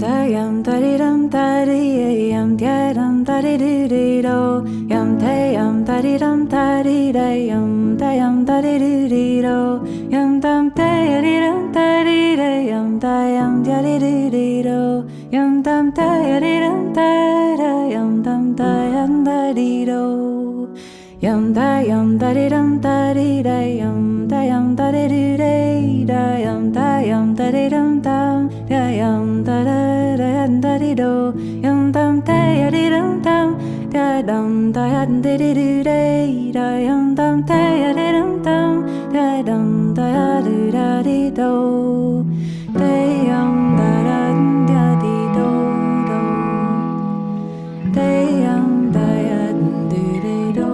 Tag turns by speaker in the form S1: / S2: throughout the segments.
S1: yum da di dum da di yum da dum da di do yum da di dum da di da di do yum dum da di dum da di yum da di do yum dum da di dum da yum dum da di do yum da di dum da di yum da di da yum da di dum da yum da di do yum dum da di dum da dum da di da yum dum da di dum da dum da di do da yum da di do da yum da di do.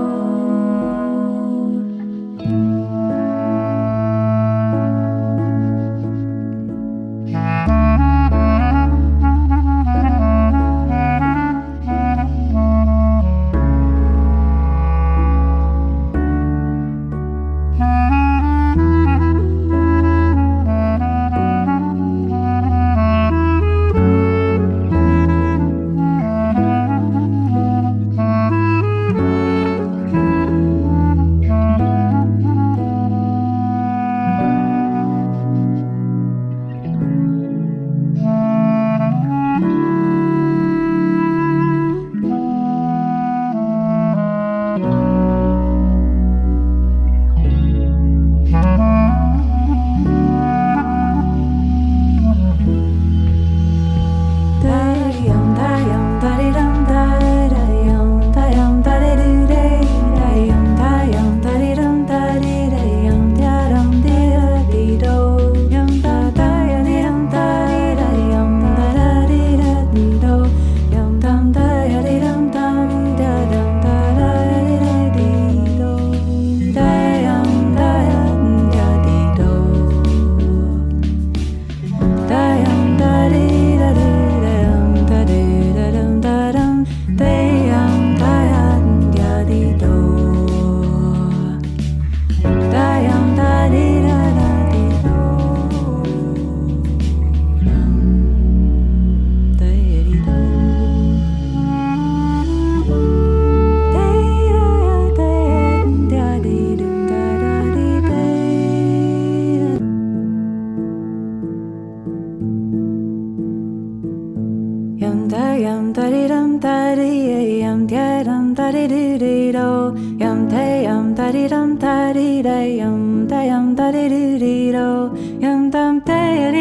S1: Yum da di dum da di yum da di do yum da di dum da di yum da di do yum dum da di